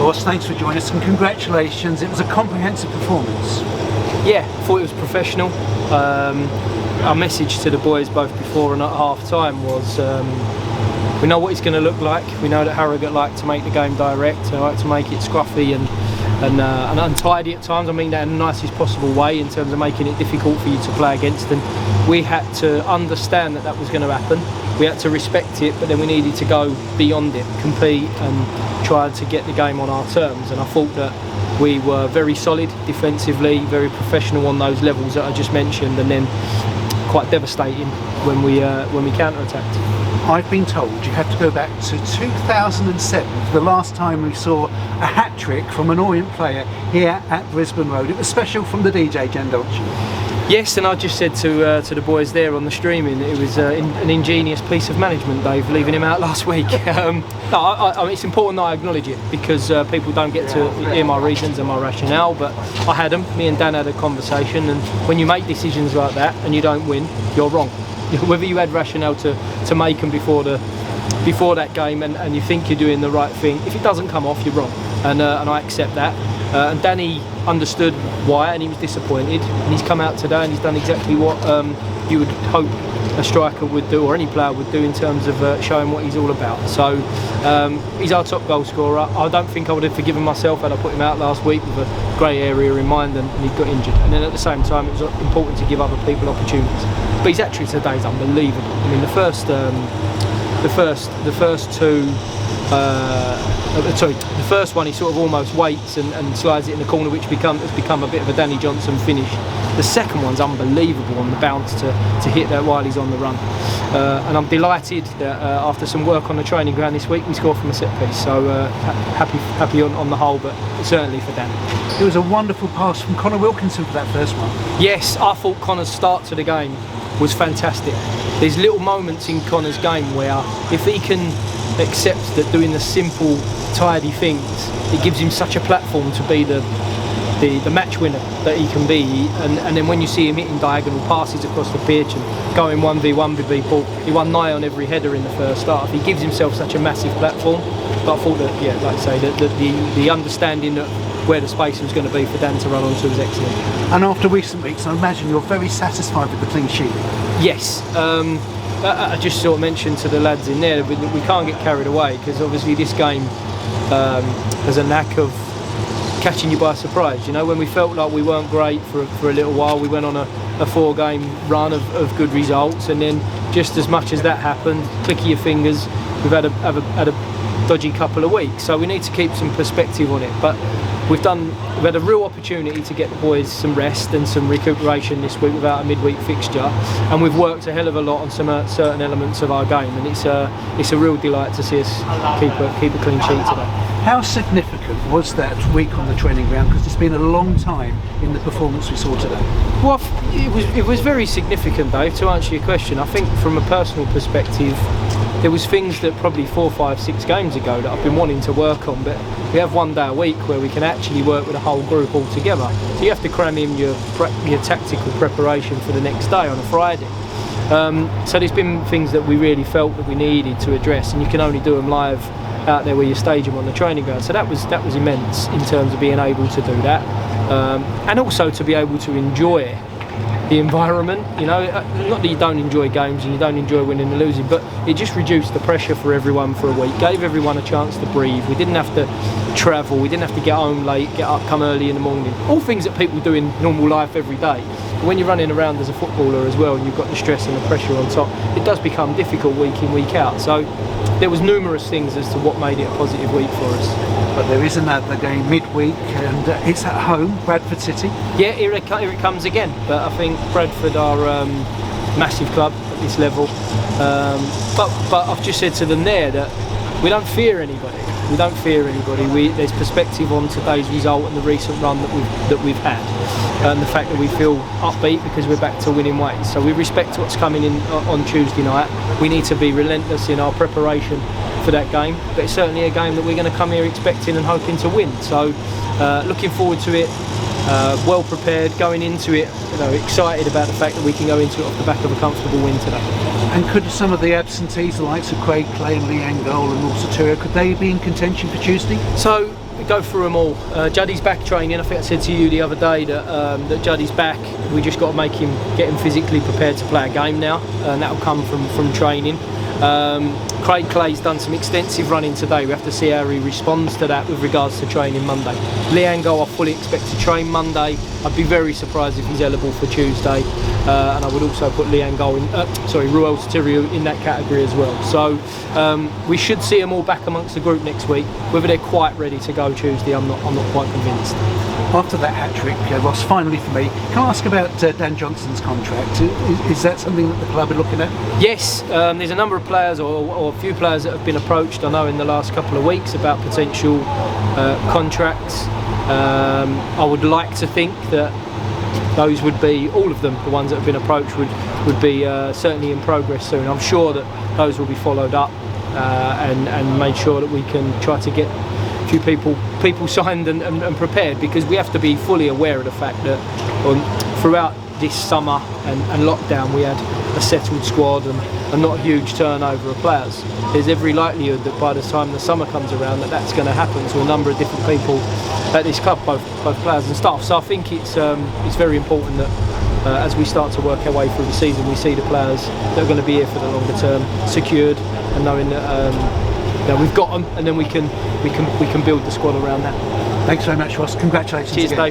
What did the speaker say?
course, thanks for joining us and congratulations. It was a comprehensive performance. Yeah, I thought it was professional. Our message to the boys both before and at half time was we know what it's going to look like. We know that Harrogate like to make the game direct, they like to make it scruffy and untidy at times. I mean that in the nicest possible way, in terms of making it difficult for you to play against them. We had to understand that was going to happen. We had to respect it, but then we needed to go beyond it, compete and try to get the game on our terms. And I thought that we were very solid defensively, very professional on those levels that I just mentioned, and then quite devastating when we counter-attacked. I've been told you have to go back to 2007 for the last time we saw a hat-trick from an Orient player here at Brisbane Road. It was special from the DJ, Jen, don't you? Yes, and I just said to the boys there on the streaming that it was an ingenious piece of management, Dave, leaving him out last week. I mean, it's important that I acknowledge it, because people don't get to hear my reasons and my rationale, but I had them. Me and Dan had a conversation, and when you make decisions like that and you don't win, you're wrong. Whether you had rationale to make them before that game and you think you're doing the right thing, if it doesn't come off, you're wrong, and I accept that. And Danny understood why, and he was disappointed, and he's come out today and he's done exactly what you would hope a striker would do, or any player would do, in terms of showing what he's all about. So he's our top goal scorer. I don't think I would have forgiven myself had I put him out last week with a grey area in mind and he got injured. And then at the same time, it was important to give other people opportunities. But his actually today is unbelievable. I mean, the first the first one he sort of almost waits and slides it in the corner, which has become a bit of a Danny Johnson finish. The second one's unbelievable on the bounce to hit that while he's on the run. And I'm delighted that after some work on the training ground this week, we scored from a set piece. So happy on the whole, but certainly for Danny. It was a wonderful pass from Connor Wilkinson for that first one. Yes, I thought Connor's start to the game was fantastic. There's little moments in Connor's game where if he can accept that doing the simple, tidy things, it gives him such a platform to be the match winner that he can be. And then when you see him hitting diagonal passes across the pitch and going 1v1 with people, he won nigh on every header in the first half. He gives himself such a massive platform. But I thought that, yeah, like I say, that the understanding that where the space was going to be for Dan to run onto was excellent. And after recent weeks, I imagine you're very satisfied with the clean sheet. Yes. I just sort of mentioned to the lads in there that we can't get carried away, because obviously this game has a knack of catching you by surprise. You know, when we felt like we weren't great for a little while, we went on a 4-game run of good results, and then just as much as that happened, click of your fingers, we've had a dodgy couple of weeks. So we need to keep some perspective on it. But we've had a real opportunity to get the boys some rest and some recuperation this week without a midweek fixture, and we've worked a hell of a lot on some certain elements of our game, and it's a real delight to see us keep a clean sheet today. How significant was that week on the training ground? Because it's been a long time in the performance we saw today. Well, it was very significant, Dave, to answer your question. I think from a personal perspective, there was things that probably 4, 5, 6 games ago that I've been wanting to work on, but we have one day a week where we can actually work with a whole group all together. So you have to cram in your tactical preparation for the next day on a Friday. So there's been things that we really felt that we needed to address, and you can only do them live out there where you stage them on the training ground. So that was immense in terms of being able to do that, and also to be able to enjoy the environment. You know, not that you don't enjoy games and you don't enjoy winning and losing, but it just reduced the pressure for everyone for a week, gave everyone a chance to breathe. We didn't have to travel, we didn't have to get home late, get up, come early in the morning, all things that people do in normal life every day. But when you're running around as a footballer as well, and you've got the stress and the pressure on top, it does become difficult week in, week out. So there was numerous things as to what made it a positive week for us. But there is another game midweek, and it's at home, Bradford City. Yeah, here it comes again. But I think Bradford are massive club at this level. But I've just said to them there that we don't fear anybody. We don't fear anybody. There's perspective on today's result and the recent run that we've had, and the fact that we feel upbeat because we're back to winning ways. So we respect what's coming in on Tuesday night. We need to be relentless in our preparation for that game, but it's certainly a game that we're going to come here expecting and hoping to win. So looking forward to it, well prepared, going into it, excited about the fact that we can go into it off the back of a comfortable win today. And could some of the absentees, the likes of Craig Clay and Leanne Goal and Norsa Turia, could they be in contention for Tuesday? So go through them all. Juddy's back training. I think I said to you the other day that Juddy's back. We just got to get him physically prepared to play a game now, and that'll come from training. Craig Clay's done some extensive running today. We have to see how he responds to that with regards to training Monday. Liango, I fully expect to train Monday. I'd be very surprised if he's eligible for Tuesday, and I would also put Liango Ruel Sotirio in that category as well. So we should see them all back amongst the group next week. Whether they're quite ready to go Tuesday, I'm not quite convinced. After that hat-trick, Ross, finally for me, can I ask about Dan Johnson's contract? Is that something that the club are looking at? Yes, there's a number of players or a few players that have been approached, I know, in the last couple of weeks about potential contracts. I would like to think that those would be, all of them, the ones that have been approached would be certainly in progress soon. I'm sure that those will be followed up and made sure that we can try to get a few people signed and prepared, because we have to be fully aware of the fact that throughout this summer and lockdown we had a settled squad and not a huge turnover of players. There's every likelihood that by the time the summer comes around that's going to happen to a number of different people at this club, both players and staff. So I think it's very important that as we start to work our way through the season, we see the players that are going to be here for the longer term secured, and knowing that we've got them, and then we can build the squad around that. Thanks very much, Ross. Congratulations. Cheers, again. Dave.